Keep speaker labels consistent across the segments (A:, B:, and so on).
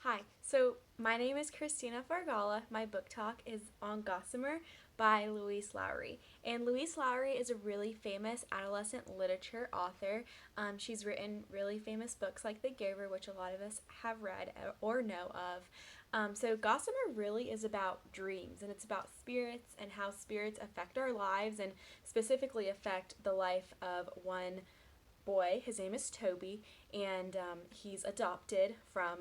A: Hi, so my name is Christina Fargala. My book talk is on Gossamer by Lois Lowry. And Lois Lowry is a really famous adolescent literature author. She's written really famous books like The Giver, which a lot of us have read or know of. So Gossamer really is about dreams, and it's about spirits and how spirits affect our lives and specifically affect the life of one boy. His name is Toby, and he's adopted from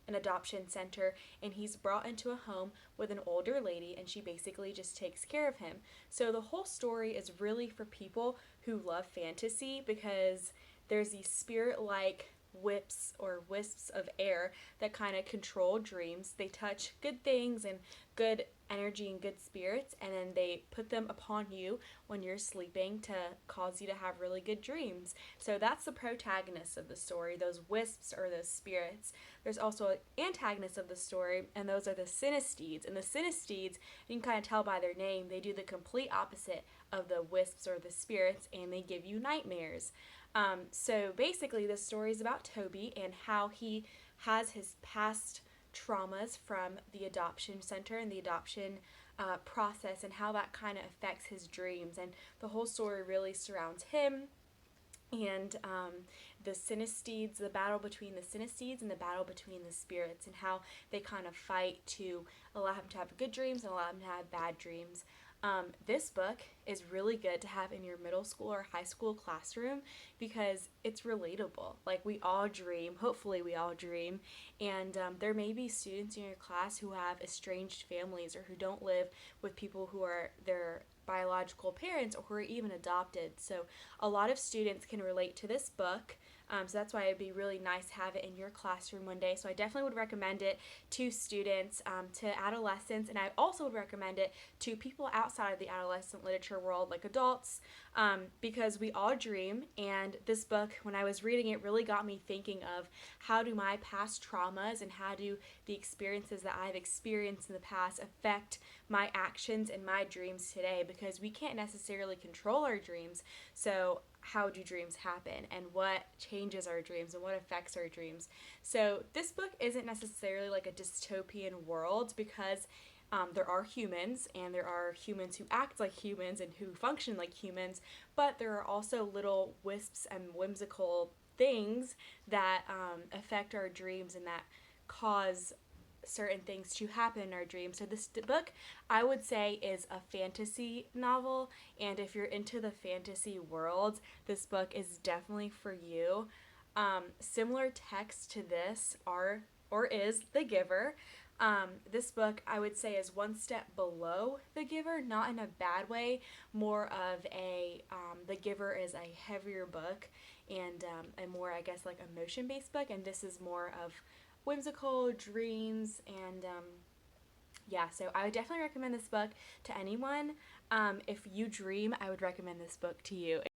A: an adoption center, and he's brought into a home with an older lady, and she basically just takes care of him. So the whole story is really for people who love fantasy, because there's these spirit like whips or wisps of air that kind of control dreams. They touch good things and good energy and good spirits, and then they put them upon you when you're sleeping to cause you to have really good dreams. So that's the protagonist of the story, those wisps or those spirits. There's also an antagonist of the story, and those are the synesthetes. And the synesthetes, you can kind of tell by their name, they do the complete opposite of the wisps or the spirits, and they give you nightmares. So basically, this story is about Toby and how he has his past traumas from the adoption center and the adoption process, and how that kind of affects his dreams. And the whole story really surrounds him and the synesthetes, the battle between the synesthetes and the battle between the spirits, and how they kind of fight to allow him to have good dreams and allow him to have bad dreams. This book is really good to have in your middle school or high school classroom because it's relatable. Like, we all dream, hopefully, we all dream, and there may be students in your class who have estranged families or who don't live with people who are their biological parents or who are even adopted. So a lot of students can relate to this book. So that's why it'd be really nice to have it in your classroom one day. So I definitely would recommend it to students, to adolescents, and I also would recommend it to people outside of the adolescent literature world, like adults, because we all dream. And this book, when I was reading it, really got me thinking of how do my past traumas and how do the experiences that I've experienced in the past affect my actions and my dreams today, because we can't necessarily control our dreams. So how do dreams happen, and what changes our dreams and what affects our dreams? So this book isn't necessarily like a dystopian world, because there are humans, and there are humans who act like humans and who function like humans, but there are also little wisps and whimsical things that affect our dreams and that cause certain things to happen in our dreams. So this book, I would say, is a fantasy novel, and if you're into the fantasy world, this book is definitely for you. Similar text to this are or is The Giver. This book, I would say, is one step below The Giver, not in a bad way, more of a The Giver is a heavier book and a more, I guess, like emotion-based book, and this is more of whimsical dreams. And yeah, so I would definitely recommend this book to anyone. If you dream, I would recommend this book to you.